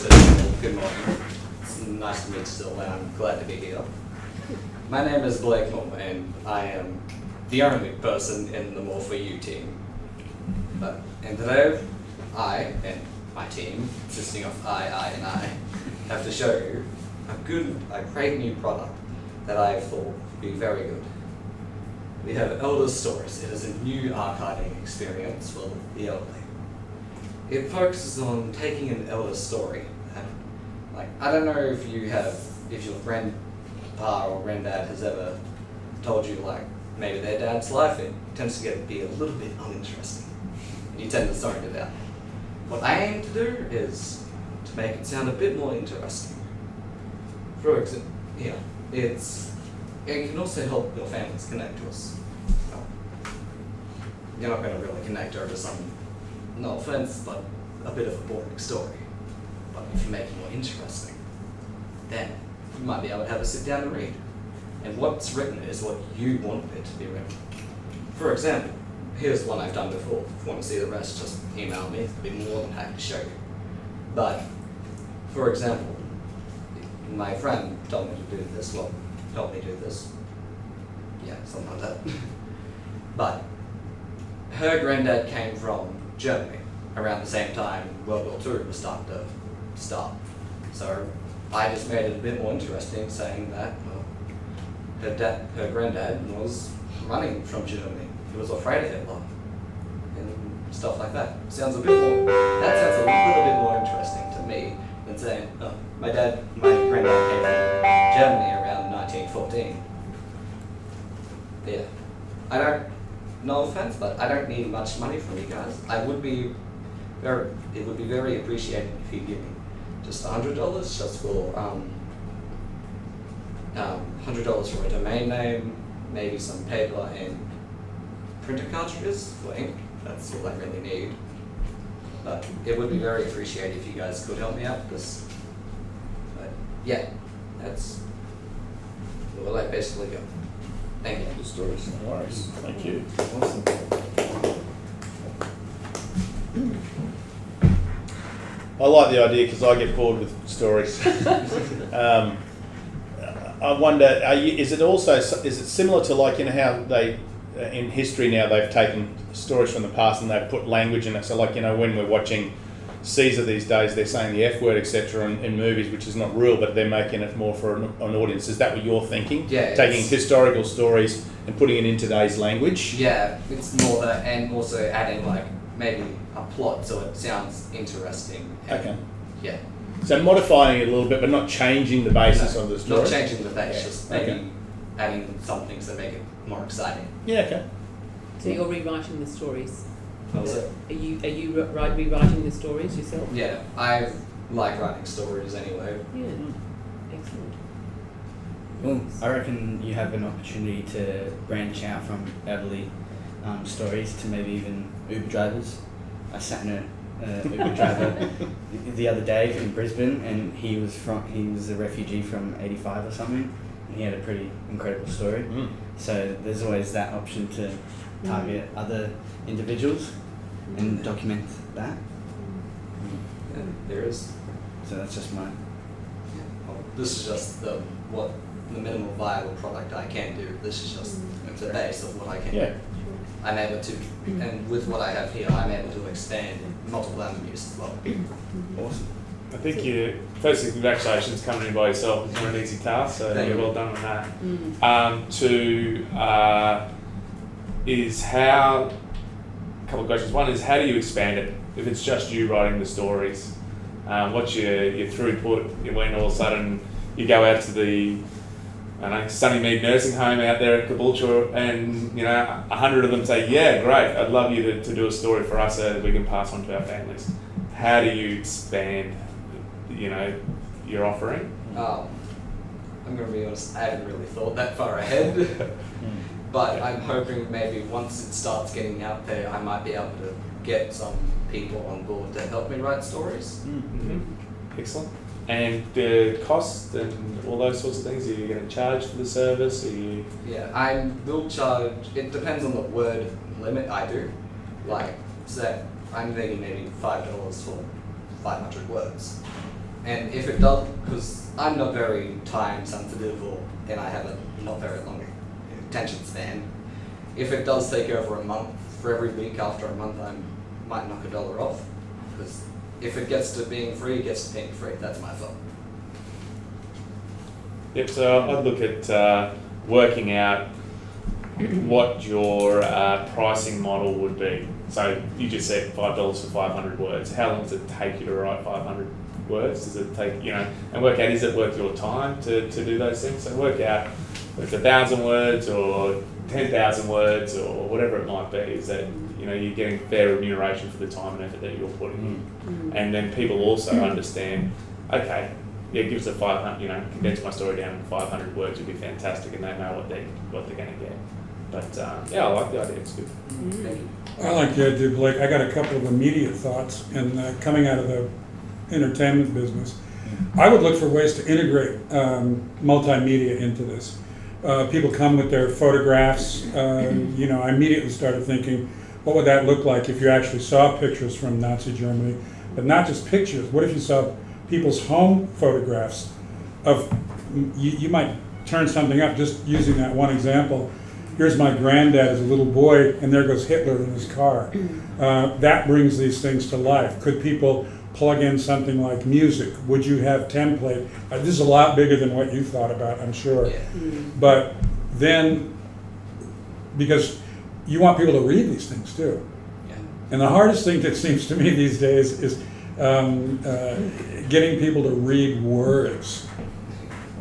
Good morning. It's nice to meet you still, and I'm glad to be here. My name is Blake Moore, and I am the only person in the More For You team. And today, I and my team, consisting of I, and I, have to show you a great new product that I thought would be very good. We have Elder Stories. It is a new archiving experience for the elderly. It focuses on taking an elder story. I don't know if your grandpa or granddad has ever told you, maybe their dad's life, it tends to be a little bit uninteresting. And you tend to zone it out. What I aim to do is to make it sound a bit more interesting. For example, it can also help your families connect to us. You're not going to really connect over some, no offense, but a bit of a boring story. But if you make it more interesting, then you might be able to have a sit down and read. And what's written is what you want it to be written. For example, here's one I've done before. If you want to see the rest, just email me. I'll be more than happy to show you. But, for example, my friend told me to do this. Well, helped me do this. Yeah, something like that. But her granddad came from Germany around the same time World War II was starting to start. So I just made it a bit more interesting, saying that her granddad was running from Germany. He was afraid of Hitler and stuff like that. That sounds a little bit more interesting to me than saying, my granddad came from Germany around 1914. Yeah, no offense, but I don't need much money from you guys. It would be very appreciated if you give me just $100 just for $100 for a domain name, maybe some paper and printer cartridges for ink. That's all I really need. But it would be very appreciated if you guys could help me out with this. But yeah, that's where I basically go. Thank you. Good stories. No worries. Thank you. Awesome. I like the idea because I get bored with stories. I wonder, is it similar to how they in history now they've taken stories from the past and they've put language in it? So when we're watching Caesar these days, they're saying the F word, etc. in movies, which is not real, but they're making it more for an audience. Is that what you're thinking? Yeah. Taking historical stories and putting it in today's language? Yeah, it's more that, and also adding maybe a plot so it sounds interesting. Okay. Yeah. So modifying it a little bit, but not changing the basis of the story? Not changing the base, Yeah. just maybe adding some things that make it more exciting. Yeah, okay. So you're rewriting the stories? What was it? Are you rewriting the stories yourself? Yeah, I like writing stories anyway. Yeah, excellent. Well, I reckon you have an opportunity to branch out from elderly stories to maybe even Uber drivers. I sat in a Uber driver the other day in Brisbane, and he was a refugee from '85 or something. And he had a pretty incredible story. Mm. So there's always that option to target other individuals and document that. Yeah, there is. So that's just my. Well, this is just the minimal viable product I can do. This is just the base of what I can do. Yeah. I'm able to, and with what I have here, I'm able to expand multiple avenues as well. Awesome. I think firstly, congratulations coming in by yourself. It's not an easy task, so Thank you're you. well done on that. A couple of questions. One is, how do you expand it? If it's just you writing the stories, what's your throughput when all of a sudden you go out to the Sunnymead nursing home out there at Caboolture and 100 of them say, yeah, great, I'd love you to do a story for us so that we can pass on to our families. How do you expand your offering? I'm going to be honest, I haven't really thought that far ahead. But I'm hoping maybe once it starts getting out there, I might be able to get some people on board to help me write stories. Mm-hmm. Excellent. And the cost and all those sorts of things, are you going to charge for the service? Yeah, I will charge, it depends on the word limit I do. So I'm thinking maybe $5 for 500 words. And if it does, because I'm not very time sensitive, and I have a not very long attention span. If it does take over a month, for every week after a month, I might knock $1 off. Because if it gets to being free, it gets to being free. That's my thought. Yep, so I'd look at working out what your pricing model would be. So you just said $5 for 500 words. How long does it take you to write 500 words? Does it take, and work out, is it worth your time to do those things? So work out if it's 1,000 words or 10,000 words or whatever it might be, is that, you're getting fair remuneration for the time and effort that you're putting in. And then people also understand, okay, give us a 500, condense my story down to 500 words would be fantastic, and they know what they're going to get. But I like the idea, it's good. I like the idea, Blake. I got a couple of immediate thoughts, and coming out of the entertainment business, I would look for ways to integrate multimedia into this. People come with their photographs. I immediately started thinking, what would that look like if you actually saw pictures from Nazi Germany, but not just pictures? What if you saw people's home photographs of, you might turn something up just using that one example. Here's my granddad as a little boy, and there goes Hitler in his car. That brings these things to life. Could people plug in something like music? Would you have template? This is a lot bigger than what you thought about, I'm sure. Yeah. But then, because you want people to read these things too. Yeah. And the hardest thing that seems to me these days is getting people to read words.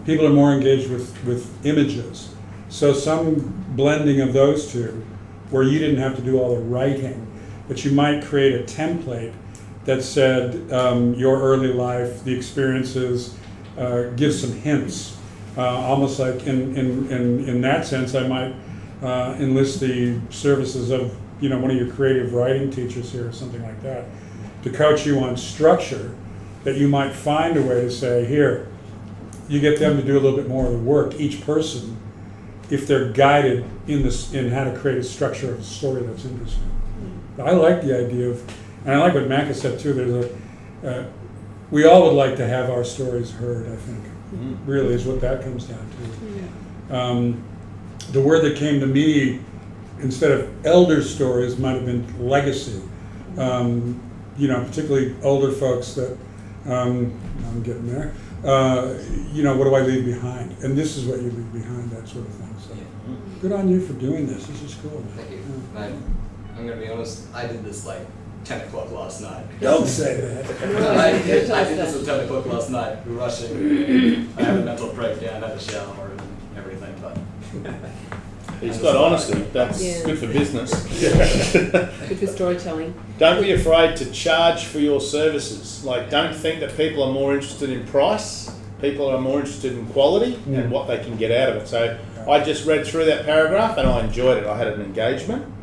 People are more engaged with images. So some blending of those two, where you didn't have to do all the writing, but you might create a template that said your early life, the experiences, give some hints. Almost like in that sense, I might enlist the services of one of your creative writing teachers here or something like that to coach you on structure, that you might find a way to say, here, you get them to do a little bit more of the work, each person, if they're guided in how to create a structure of a story that's interesting. I like the idea of, and I like what Mac has said too, there's we all would like to have our stories heard, I think, really is what that comes down to. The word that came to me, instead of elder stories, might have been legacy. Particularly older folks that, I'm getting there, what do I leave behind? And this is what you leave behind, that sort of thing. So good on you for doing this. This is cool. Thank you. I'm going to be honest, I did this 10 o'clock last night. Don't say that. I did this at 10 o'clock last night, rushing. I had a mental breakdown, had a shower and everything, but... He's got honesty. That's good for business. Good for storytelling. Don't be afraid to charge for your services. Don't think that people are more interested in price. People are more interested in quality and what they can get out of it. So I just read through that paragraph and I enjoyed it. I had an engagement.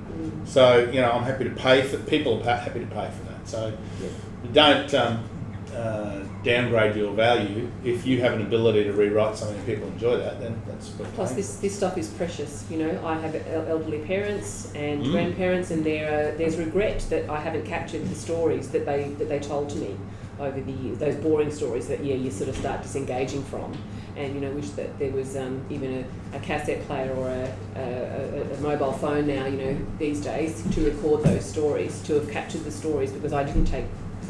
So, I'm happy to pay for, people are happy to pay for that. So don't downgrade your value. If you have an ability to rewrite something and people enjoy that, then that's good. Plus, this stuff is precious. I have elderly parents and grandparents, and there's regret that I haven't captured the stories that they told to me over the years. Those boring stories that you sort of start disengaging from, and wish that there was even a cassette player or a mobile phone now. These days to record those stories, to have captured the stories, because I didn't take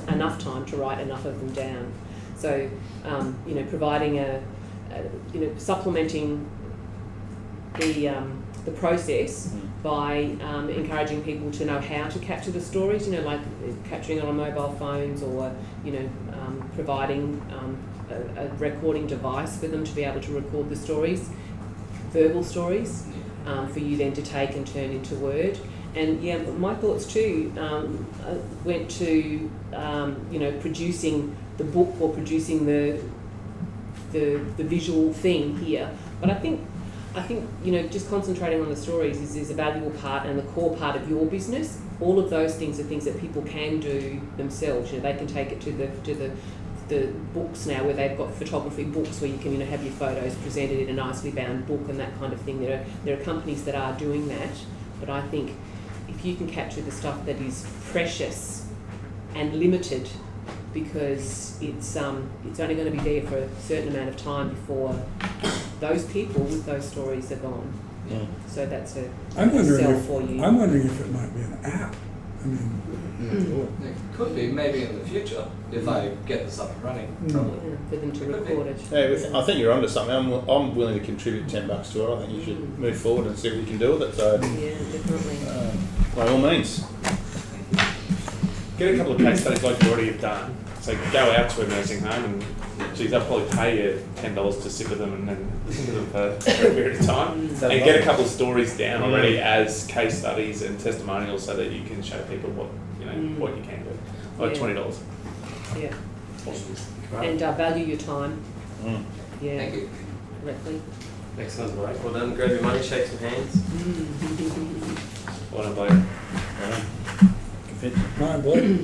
enough time to write enough of them down. So, providing supplementing the process by encouraging people to know how to capture the stories, like capturing it on mobile phones, or, providing a recording device for them to be able to record the stories, verbal stories, for you then to take and turn into word. And my thoughts too went to producing the book or producing the visual thing here. But I think just concentrating on the stories is a valuable part and the core part of your business. All of those things are things that people can do themselves. They can take it to the books now, where they've got photography books where you can have your photos presented in a nicely bound book and that kind of thing. There are companies that are doing that, but I think if you can capture the stuff that is precious and limited because it's only going to be there for a certain amount of time before those people with those stories are gone. Mm. So that's a I'm wondering sell if for you. I'm wondering if it might be an app. I mean, It could be, maybe in the future, if I get this up and running, probably. Yeah, for them to Could be. record it. Yeah, I think you're onto something. I'm willing to contribute $10 to it. I think you should move forward and see what you can do with it. So, Yeah, definitely. by all means. Get a couple of case studies like you already have done. So go out to a nursing home and, geez, they'll probably pay you $10 to sit with them and then listen to them for a period of time. And get a couple of stories down already as case studies and testimonials so that you can show people what what you can do. Like Yeah. $20. Yeah. Awesome. And value your time. Mm. Yeah. Thank you. Correctly. Excellent, mate. Well done. Grab your money, shake some hands. Well done, Blake. Yeah. all right, Blake.